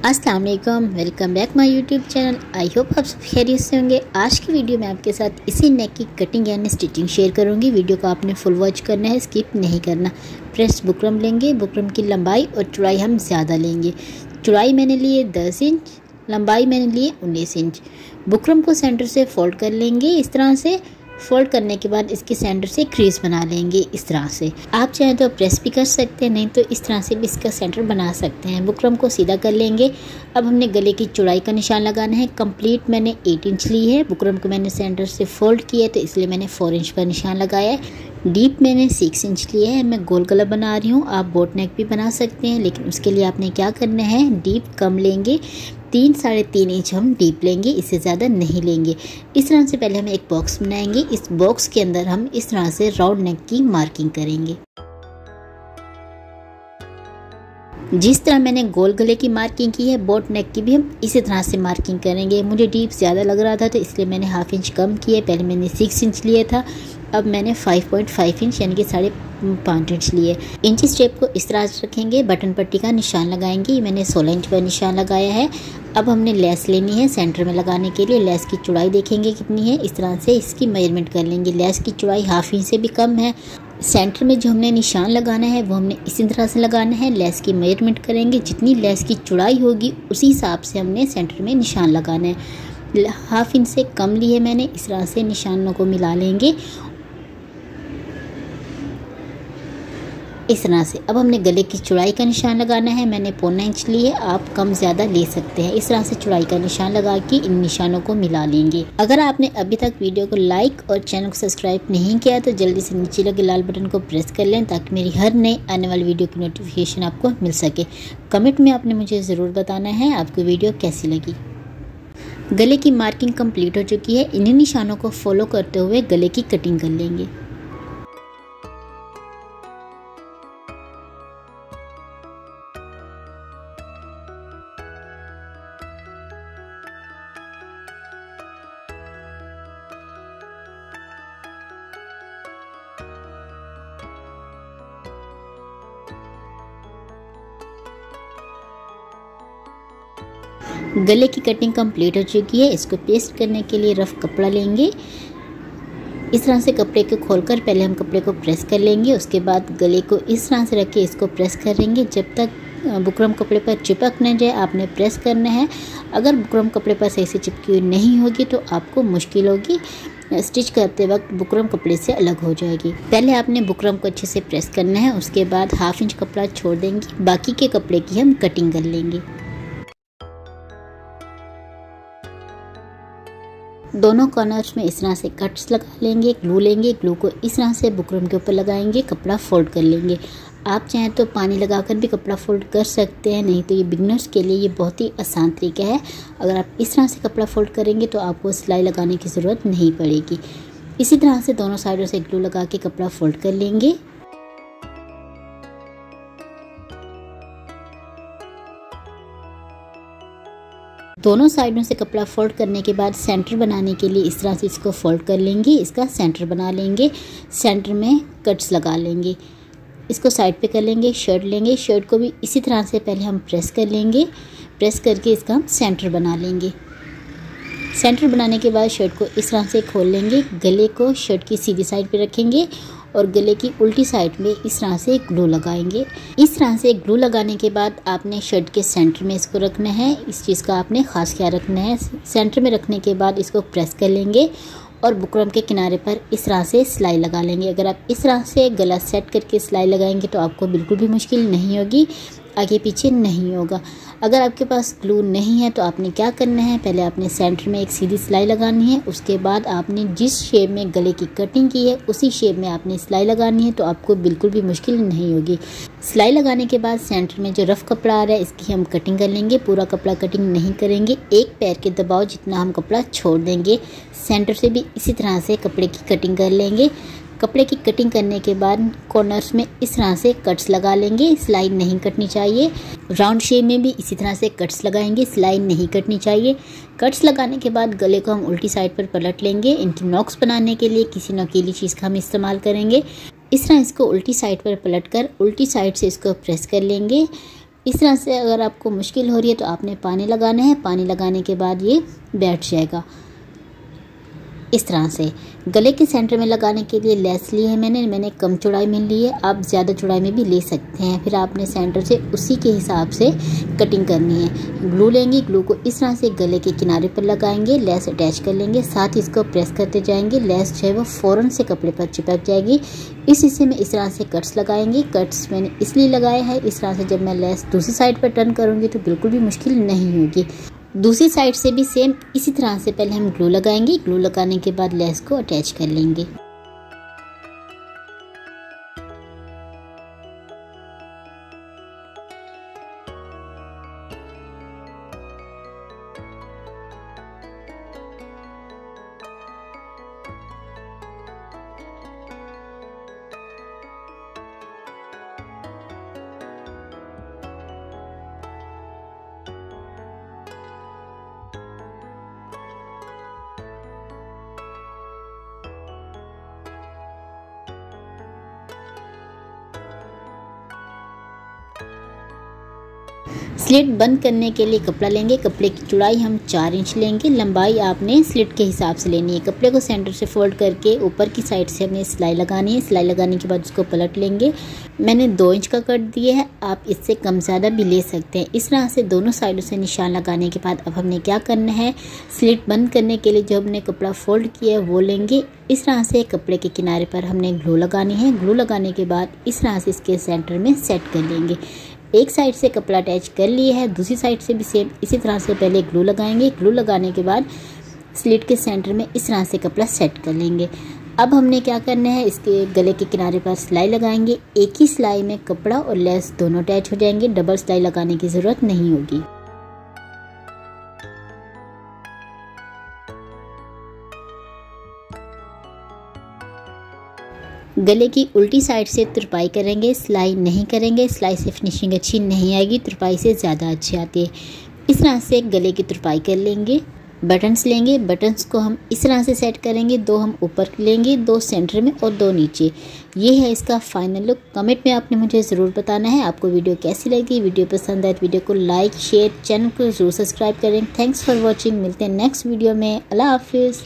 अस्सलाम वालेकुम, welcome back my YouTube channel. I hope आप सब खैरियत से होंगे। आज की वीडियो में आपके साथ इसी नेक की कटिंग यानी स्टिचिंग शेयर करूंगी। वीडियो को आपने फुल वॉच करना है, स्किप नहीं करना। प्रेस बुकरम लेंगे। बुकरम की लंबाई और चौड़ाई हम ज़्यादा लेंगे। चौड़ाई मैंने ली है 10 इंच, लंबाई मैंने ली है 19 इंच। बुकरम को सेंटर से फोल्ड कर लेंगे। इस तरह से फोल्ड करने के बाद इसके सेंटर से क्रीज बना लेंगे। इस तरह से आप चाहें तो प्रेस भी कर सकते हैं, नहीं तो इस तरह से भी इसका सेंटर बना सकते हैं। बुकरम को सीधा कर लेंगे। अब हमने गले की चौड़ाई का निशान लगाना है। कंप्लीट मैंने 8 इंच ली है। बुकरम को मैंने सेंटर से फोल्ड किया है तो इसलिए मैंने 4 इंच का निशान लगाया है। डीप मैंने 6 इंच लिया है। मैं गोल गला बना रही हूँ, आप बोट नेक भी बना सकते हैं, लेकिन उसके लिए आपने क्या करना है, डीप कम लेंगे। 3-3.5 इंच हम डीप लेंगे, इससे ज़्यादा नहीं लेंगे। इस तरह से पहले हम एक बॉक्स बनाएंगे। इस बॉक्स के अंदर हम इस तरह से राउंड नेक की मार्किंग करेंगे। जिस तरह मैंने गोल गले की मार्किंग की है, बोट नेक की भी हम इसी तरह से मार्किंग करेंगे। मुझे डीप ज़्यादा लग रहा था तो इसलिए मैंने 1/2 इंच कम किया। पहले मैंने 6 इंच लिया था, अब मैंने 5.5 इंच यानी कि 5.5 इंच लिए। इंच स्टेप को इस तरह से रखेंगे। बटन पट्टी का निशान लगाएंगे। मैंने 16 इंच का निशान लगाया है। अब हमने लेस लेनी है सेंटर में लगाने के लिए। लेस की चौड़ाई देखेंगे कितनी है, इस तरह से इसकी मेजरमेंट कर लेंगे। लेस की चौड़ाई 1/2 इंच से भी कम है। सेंटर में जो हमने निशान लगाना है वो हमने इसी तरह से लगाना है। लेस की मेजरमेंट करेंगे, जितनी लेस की चौड़ाई होगी उसी हिसाब से हमने सेंटर में निशान लगाना है। 1/2 इंच से कम लिए मैंने। इस तरह से निशानों को मिला लेंगे इस तरह से। अब हमने गले की चौड़ाई का निशान लगाना है। मैंने 1.25 इंच ली है, आप कम ज़्यादा ले सकते हैं। इस तरह से चौड़ाई का निशान लगा के इन निशानों को मिला लेंगे। अगर आपने अभी तक वीडियो को लाइक और चैनल को सब्सक्राइब नहीं किया तो जल्दी से नीचे लगे लाल बटन को प्रेस कर लें, ताकि मेरी हर नई आने वाली वीडियो की नोटिफिकेशन आपको मिल सके। कमेंट में आपने मुझे ज़रूर बताना है आपको वीडियो कैसी लगी। गले की मार्किंग कंप्लीट हो चुकी है। इन्हीं निशानों को फॉलो करते हुए गले की कटिंग कर लेंगे। गले की कटिंग कंप्लीट हो चुकी है। इसको पेस्ट करने के लिए रफ कपड़ा लेंगे। इस तरह से कपड़े को खोलकर पहले हम कपड़े को प्रेस कर लेंगे। उसके बाद गले को इस तरह से रख के इसको प्रेस करेंगे जब तक बुकरम कपड़े पर चिपक न जाए। आपने प्रेस करना है। अगर बुकरम कपड़े पर सही से चिपकी हुई नहीं होगी तो आपको मुश्किल होगी, स्टिच करते वक्त बुकरम कपड़े से अलग हो जाएगी। पहले आपने बुकरम को अच्छे से प्रेस करना है। उसके बाद 1/2 इंच कपड़ा छोड़ देंगे। बाकी के कपड़े की हम कटिंग कर लेंगे। दोनों कॉर्नर्स में इस तरह से कट्स लगा लेंगे। ग्लू लेंगे, ग्लू को इस तरह से बुकरम के ऊपर लगाएंगे, कपड़ा फोल्ड कर लेंगे। आप चाहें तो पानी लगाकर भी कपड़ा फोल्ड कर सकते हैं, नहीं तो ये बिगनर्स के लिए ये बहुत ही आसान तरीका है। अगर आप इस तरह से कपड़ा फोल्ड करेंगे तो आपको सिलाई लगाने की ज़रूरत नहीं पड़ेगी। इसी तरह से दोनों साइडों से ग्लू लगा के कपड़ा फोल्ड कर लेंगे। दोनों साइडों से कपड़ा फोल्ड करने के बाद सेंटर बनाने के लिए इस तरह से इसको फोल्ड कर लेंगे। इसका सेंटर बना लेंगे। सेंटर में कट्स लगा लेंगे। इसको साइड पे कर लेंगे। शर्ट लेंगे, शर्ट को भी इसी तरह से पहले हम प्रेस कर लेंगे। प्रेस करके इसका हम सेंटर बना लेंगे। सेंटर बनाने के बाद शर्ट को इस तरह से खोल लेंगे। गले को शर्ट की सीधी साइड पे रखेंगे और गले की उल्टी साइड में इस तरह से ग्लू लगाएंगे। इस तरह से ग्लू लगाने के बाद आपने शर्ट के सेंटर में इसको रखना है। इस चीज़ का आपने ख़ास ख्याल रखना है। सेंटर में रखने के बाद इसको प्रेस कर लेंगे और बुकरम के किनारे पर इस तरह से सिलाई लगा लेंगे। अगर आप इस तरह से गला सेट करके सिलाई लगाएंगे तो आपको बिल्कुल भी मुश्किल नहीं होगी, आगे पीछे नहीं होगा। अगर आपके पास ग्लू नहीं है तो आपने क्या करना है, पहले आपने सेंटर में एक सीधी सिलाई लगानी है। उसके बाद आपने जिस शेप में गले की कटिंग की है उसी शेप में आपने सिलाई लगानी है, तो आपको बिल्कुल भी मुश्किल नहीं होगी। सिलाई लगाने के बाद सेंटर में जो रफ कपड़ा आ रहा है इसकी हम कटिंग कर लेंगे। पूरा कपड़ा कटिंग नहीं करेंगे, एक पैर के दबाव जितना हम कपड़ा छोड़ देंगे। सेंटर से भी इसी तरह से कपड़े की कटिंग कर लेंगे। कपड़े की कटिंग करने के बाद कॉर्नर्स में इस तरह से कट्स लगा लेंगे। सिलाई नहीं कटनी चाहिए। राउंड शेप में भी इसी तरह से कट्स लगाएंगे, सिलाई नहीं कटनी चाहिए। कट्स लगाने के बाद गले को हम उल्टी साइड पर पलट लेंगे। इनकी नॉक्स बनाने के लिए किसी नोकीली चीज़ का हम इस्तेमाल करेंगे। इस तरह इसको उल्टी साइड पर पलट कर उल्टी साइड से इसको प्रेस कर लेंगे। इस तरह से अगर आपको मुश्किल हो रही है तो आपने पानी लगाना है, पानी लगाने के बाद ये बैठ जाएगा। इस तरह से गले के सेंटर में लगाने के लिए लेस ली है मैंने कम चौड़ाई में ली है, आप ज़्यादा चौड़ाई में भी ले सकते हैं। फिर आपने सेंटर से उसी के हिसाब से कटिंग करनी है। ग्लू लेंगे, ग्लू को इस तरह से गले के किनारे पर लगाएंगे, लेस अटैच कर लेंगे, साथ ही इसको प्रेस करते जाएंगे। लेस जो है वो फ़ौरन से कपड़े पर चिपक जाएगी। इस हिस्से में इस तरह से कट्स लगाएंगे। कट्स मैंने इसलिए लगाए हैं, इस तरह से जब मैं लेस दूसरी साइड पर टर्न करूँगी तो बिल्कुल भी मुश्किल नहीं होगी। दूसरी साइड से भी सेम इसी तरह से पहले हम ग्लू लगाएंगे। ग्लू लगाने के बाद लेस को अटैच कर लेंगे। स्लिट बंद करने के लिए कपड़ा लेंगे। कपड़े की चौड़ाई हम 4 इंच लेंगे, लंबाई आपने स्लिट के हिसाब से लेनी है। कपड़े को सेंटर से फोल्ड करके ऊपर की साइड से हमें सिलाई लगानी है। सिलाई लगाने के बाद उसको पलट लेंगे। मैंने 2 इंच का कट दिया है, आप इससे कम ज़्यादा भी ले सकते हैं। इस तरह से दोनों साइडों से निशान लगाने के बाद अब हमने क्या करना है, स्लिट बंद करने के लिए जो हमने कपड़ा फोल्ड किया है वो लेंगे। इस तरह से कपड़े के किनारे पर हमने ग्लू लगानी है। ग्लू लगाने के बाद इस तरह से इसके सेंटर में सेट कर लेंगे। एक साइड से कपड़ा अटैच कर लिया है, दूसरी साइड से भी सेम इसी तरह से पहले ग्लू लगाएंगे। ग्लू लगाने के बाद स्लिट के सेंटर में इस तरह से कपड़ा सेट कर लेंगे। अब हमने क्या करना है, इसके गले के किनारे पर सिलाई लगाएंगे। एक ही सिलाई में कपड़ा और लेस दोनों अटैच हो जाएंगे, डबल सिलाई लगाने की ज़रूरत नहीं होगी। गले की उल्टी साइड से तुरपाई करेंगे, सिलाई नहीं करेंगे। सिलाई से फिनिशिंग अच्छी नहीं आएगी, तुरपाई से ज़्यादा अच्छी आती है। इस तरह से गले की तुरपाई कर लेंगे। बटन्स लेंगे, बटन्स को हम इस तरह से सेट करेंगे। 2 हम ऊपर लेंगे, 2 सेंटर में और 2 नीचे। ये है इसका फाइनल लुक। कमेंट में आपने मुझे ज़रूर बताना है आपको वीडियो कैसी लगी। वीडियो पसंद आए तो वीडियो को लाइक शेयर, चैनल को ज़रूर सब्सक्राइब करें। Thanks for watching. मिलते हैं नेक्स्ट वीडियो में। अल्लाह हाफिज़।